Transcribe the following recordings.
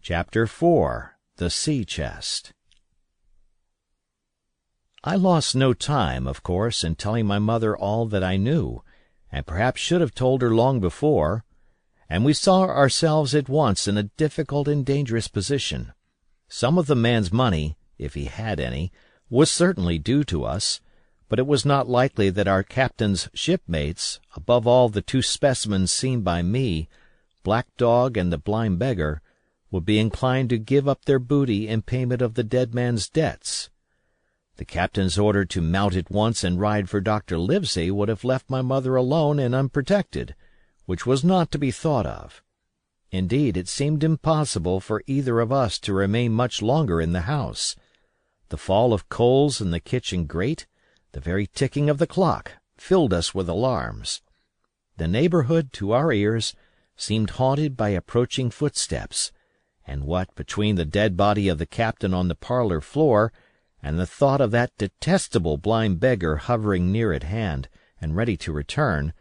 Chapter IV. The Sea Chest. I lost no time, of course, in telling my mother all that I knew, and perhaps should have told her long before, and we saw ourselves at once in a difficult and dangerous position. Some of the man's money, if he had any, was certainly due to us, but it was not likely that our captain's shipmates, above all the two specimens seen by me, Black Dog and the blind beggar, would be inclined to give up their booty in payment of the dead man's debts. The captain's order to mount at once and ride for Dr. Livesey would have left my mother alone and unprotected, which was not to be thought of. Indeed, it seemed impossible for either of us to remain much longer in the house. The fall of coals in the kitchen grate, the very ticking of the clock, filled us with alarms. The neighborhood, to our ears, seemed haunted by approaching footsteps, and what between the dead body of the captain on the parlor floor and the thought of that detestable blind beggar hovering near at hand and ready to return,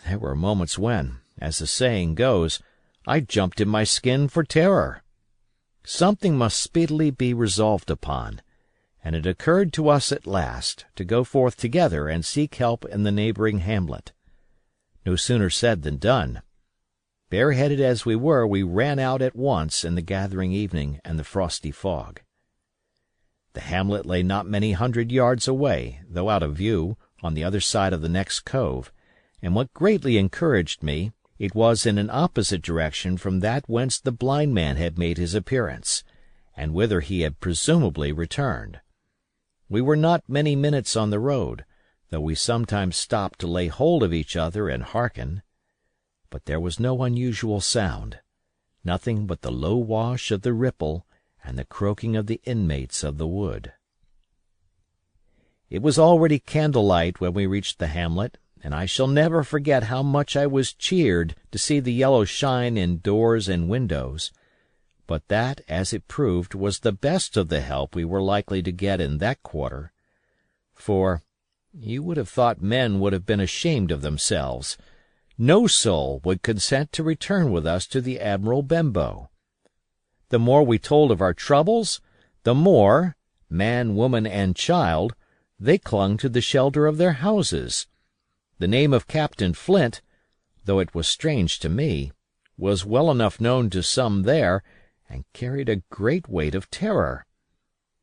there were moments when, as the saying goes, I jumped in my skin for terror. Something must speedily be resolved upon, and it occurred to us at last to go forth together and seek help in the neighboring hamlet. No sooner said than done. Bareheaded as we were, we ran out at once in the gathering evening and the frosty fog. The hamlet lay not many hundred yards away, though out of view, on the other side of the next cove, and what greatly encouraged me, it was in an opposite direction from that whence the blind man had made his appearance, and whither he had presumably returned. We were not many minutes on the road, though we sometimes stopped to lay hold of each other and hearken. But there was no unusual sound, nothing but the low wash of the ripple and the croaking of the inmates of the wood. It was already candlelight when we reached the hamlet, and I shall never forget how much I was cheered to see the yellow shine in doors and windows, but that, as it proved, was the best of the help we were likely to get in that quarter. For you would have thought men would have been ashamed of themselves. No soul would consent to return with us to the Admiral Benbow. The more we told of our troubles, the more, man, woman, and child, they clung to the shelter of their houses. The name of Captain Flint, though it was strange to me, was well enough known to some there, and carried a great weight of terror.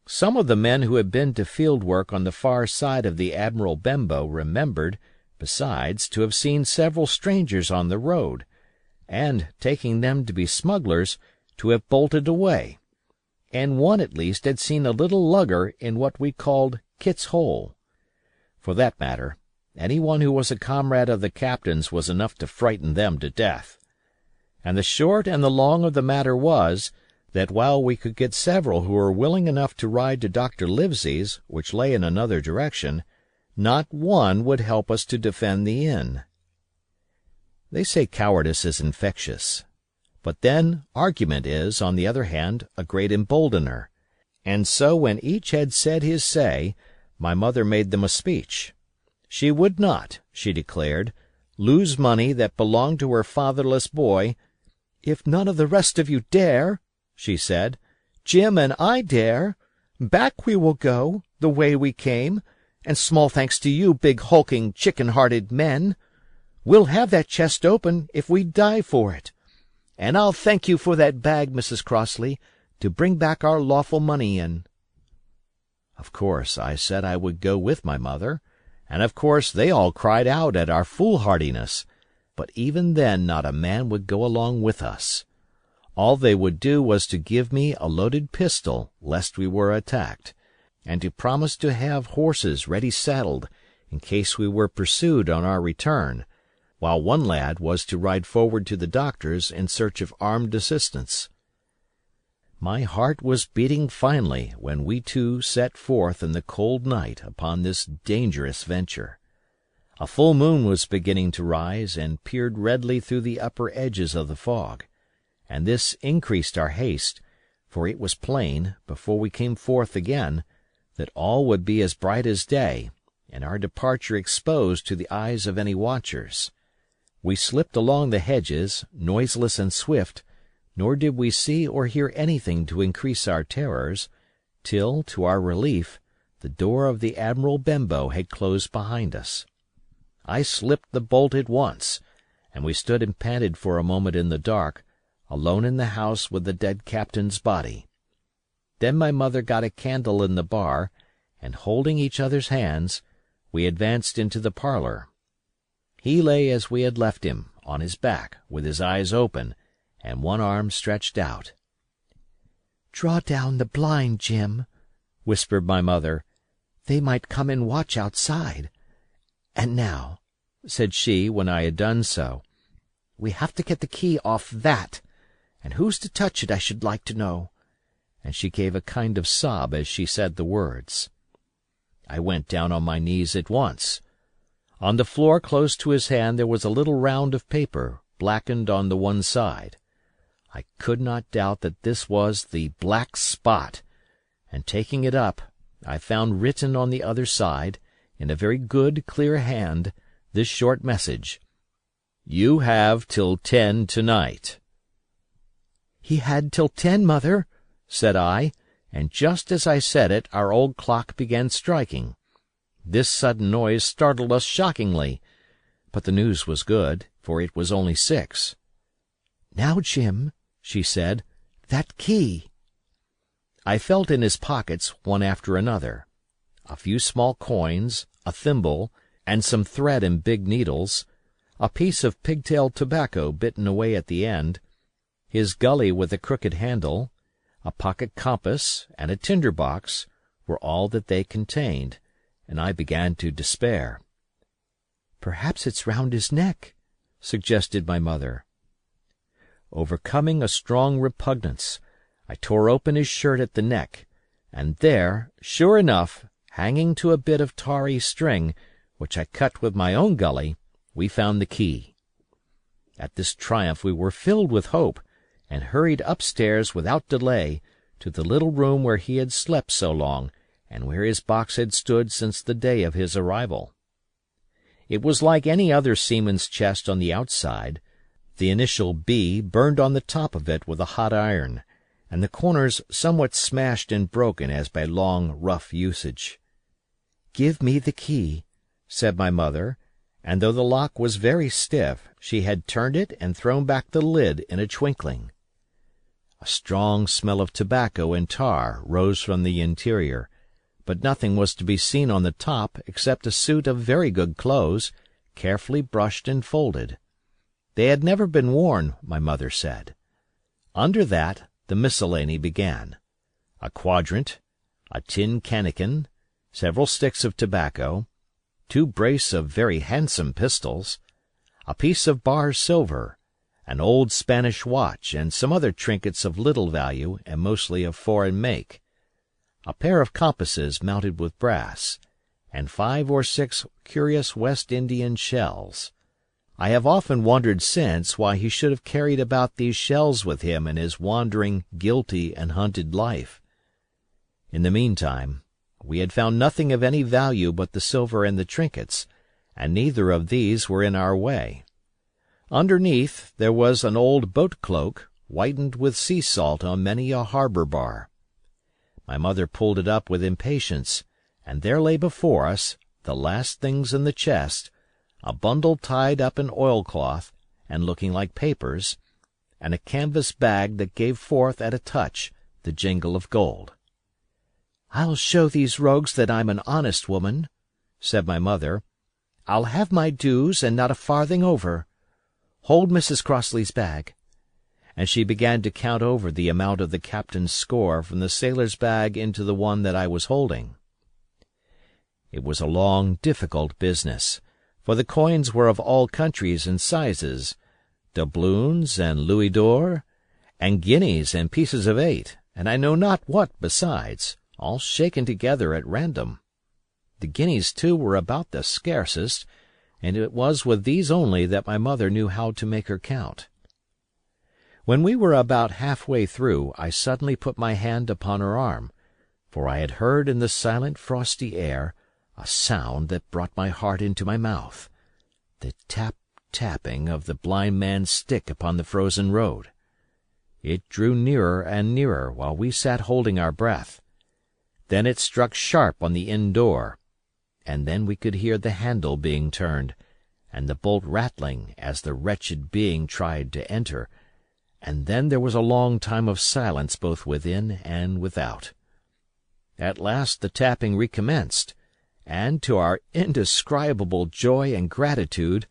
Some of the men who had been to field work on the far side of the Admiral Benbow remembered, besides, to have seen several strangers on the road, and, taking them to be smugglers, to have bolted away, and one at least had seen a little lugger in what we called Kit's Hole. For that matter, any one who was a comrade of the captain's was enough to frighten them to death. And the short and the long of the matter was, that while we could get several who were willing enough to ride to Dr. Livesey's, which lay in another direction, not one would help us to defend the inn. They say cowardice is infectious, but then argument is, on the other hand, a great emboldener, and so when each had said his say, my mother made them a speech. She would not, she declared, lose money that belonged to her fatherless boy. "If none of the rest of you dare," she said, "Jim and I dare. Back we will go, the way we came, and small thanks to you, big hulking, chicken-hearted men. We'll have that chest open if we die for it. And I'll thank you for that bag, Mrs. Crossley, to bring back our lawful money in." Of course I said I would go with my mother, and of course they all cried out at our foolhardiness, but even then not a man would go along with us. All they would do was to give me a loaded pistol lest we were attacked, and to promise to have horses ready saddled in case we were pursued on our return, while one lad was to ride forward to the doctor's in search of armed assistance. My heart was beating finely when we two set forth in the cold night upon this dangerous venture. A full moon was beginning to rise and peered redly through the upper edges of the fog, and this increased our haste, for it was plain, before we came forth again, that all would be as bright as day, and our departure exposed to the eyes of any watchers. We slipped along the hedges, noiseless and swift, nor did we see or hear anything to increase our terrors, till, to our relief, the door of the Admiral Benbow had closed behind us. I slipped the bolt at once, and we stood and panted for a moment in the dark, alone in the house with the dead captain's body. Then my mother got a candle in the bar, and holding each other's hands, we advanced into the parlor. He lay as we had left him, on his back, with his eyes open, and one arm stretched out. "Draw down the blind, Jim," whispered my mother. "They might come and watch outside. And now," said she, when I had done so, "we have to get the key off that. And who's to touch it, I should like to know?" And she gave a kind of sob as she said the words. I went down on my knees at once. On the floor close to his hand there was a little round of paper, blackened on the one side. I could not doubt that this was the Black Spot, and taking it up, I found written on the other side, in a very good, clear hand, this short message: "You have till 10 tonight." "He had till 10, Mother," said I, and just as I said it our old clock began striking. This sudden noise startled us shockingly, but the news was good, for it was only 6. "Now, Jim," she said, "that key." I felt in his pockets, one after another. A few small coins, a thimble, and some thread and big needles, a piece of pigtail tobacco bitten away at the end, his gully with a crooked handle, a pocket compass, and a tinder box, were all that they contained, and I began to despair. "Perhaps it's round his neck," suggested my mother. Overcoming a strong repugnance, I tore open his shirt at the neck, and there, sure enough, hanging to a bit of tarry string, which I cut with my own gully, we found the key. At this triumph we were filled with hope, and hurried upstairs without delay to the little room where he had slept so long, and where his box had stood since the day of his arrival. It was like any other seaman's chest on the outside, the initial B burned on the top of it with a hot iron, and the corners somewhat smashed and broken as by long, rough usage. "Give me the key," said my mother, and though the lock was very stiff, she had turned it and thrown back the lid in a twinkling. A strong smell of tobacco and tar rose from the interior, but nothing was to be seen on the top except a suit of very good clothes, carefully brushed and folded. They had never been worn, my mother said. Under that the miscellany began: a quadrant, a tin cannikin, several sticks of tobacco, 2 brace of very handsome pistols, a piece of bar silver, an old Spanish watch, and some other trinkets of little value and mostly of foreign make, a pair of compasses mounted with brass, and 5 or 6 curious West Indian shells. I have often wondered since why he should have carried about these shells with him in his wandering, guilty, and hunted life. In the meantime, we had found nothing of any value but the silver and the trinkets, and neither of these were in our way. Underneath there was an old boat cloak, whitened with sea salt on many a harbor bar. My mother pulled it up with impatience, and there lay before us, the last things in the chest, a bundle tied up in oilcloth and looking like papers, and a canvas bag that gave forth at a touch the jingle of gold. "I'll show these rogues that I'm an honest woman," said my mother. "I'll have my dues and not a farthing over. Hold Mrs. Crossley's bag." And she began to count over the amount of the captain's score from the sailor's bag into the one that I was holding. It was a long, difficult business, for the coins were of all countries and sizes, doubloons and louis d'or, and guineas and pieces of 8, and I know not what besides, all shaken together at random. The guineas, too, were about the scarcest, and it was with these only that my mother knew how to make her count. When we were about half-way through, I suddenly put my hand upon her arm, for I had heard in the silent, frosty air a sound that brought my heart into my mouth, the tap-tapping of the blind man's stick upon the frozen road. It drew nearer and nearer while we sat holding our breath. Then it struck sharp on the inn door, and then we could hear the handle being turned, and the bolt rattling as the wretched being tried to enter, and then there was a long time of silence both within and without. At last the tapping recommenced, and, to our indescribable joy and gratitude,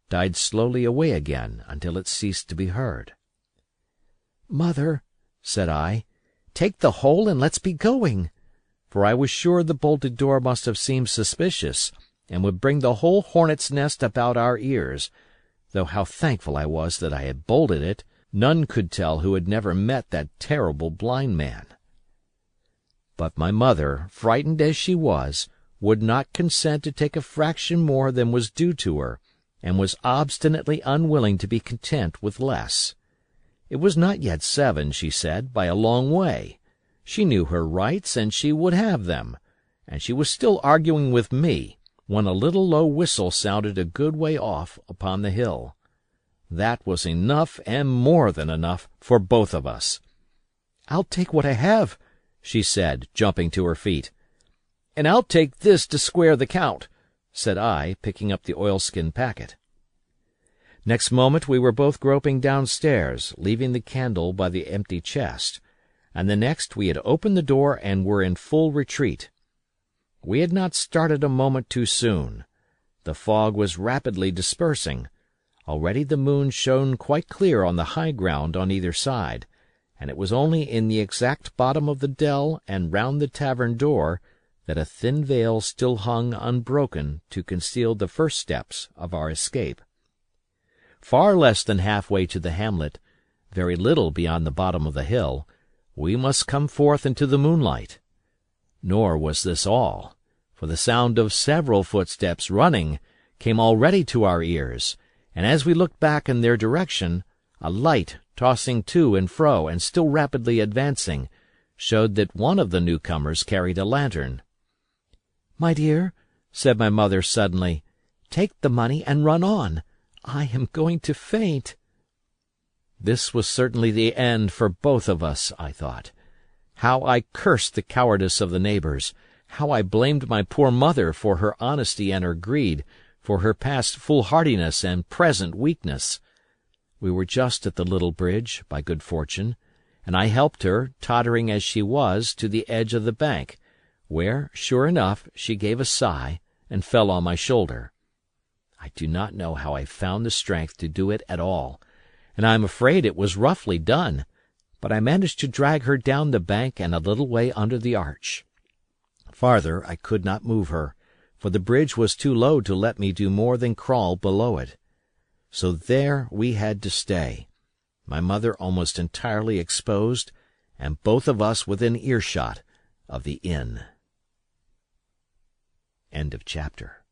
died slowly away again until it ceased to be heard. "Mother," said I, "take the whole and let's be going," for I was sure the bolted door must have seemed suspicious, and would bring the whole hornet's nest about our ears, though how thankful I was that I had bolted it, none could tell who had never met that terrible blind man. But my mother, frightened as she was, would not consent to take a fraction more than was due to her, and was obstinately unwilling to be content with less. It was not yet 7, she said, by a long way. She knew her rights, and she would have them, and she was still arguing with me, when a little low whistle sounded a good way off upon the hill. That was enough and more than enough for both of us. "I'll take what I have," she said, jumping to her feet. "And I'll take this to square the count," said I, picking up the oilskin packet. Next moment we were both groping downstairs, leaving the candle by the empty chest, and the next we had opened the door and were in full retreat. We had not started a moment too soon. The fog was rapidly dispersing. Already the moon shone quite clear on the high ground on either side, and it was only in the exact bottom of the dell and round the tavern door that a thin veil still hung unbroken to conceal the first steps of our escape. Far less than halfway to the hamlet, very little beyond the bottom of the hill, we must come forth into the moonlight. Nor was this all, for the sound of several footsteps running came already to our ears, and as we looked back in their direction, a light tossing to and fro and still rapidly advancing showed that one of the newcomers carried a lantern. "My dear," said my mother suddenly, "take the money and run on. I am going to faint." This was certainly the end for both of us, I thought. How I cursed the cowardice of the neighbors! How I blamed my poor mother for her honesty and her greed, for her past foolhardiness and present weakness! We were just at the little bridge, by good fortune, and I helped her, tottering as she was, to the edge of the bank, where, sure enough, she gave a sigh and fell on my shoulder. I do not know how I found the strength to do it at all, and I am afraid it was roughly done, but I managed to drag her down the bank and a little way under the arch. Farther I could not move her, for the bridge was too low to let me do more than crawl below it. So there we had to stay, my mother almost entirely exposed, and both of us within earshot of the inn. End of chapter.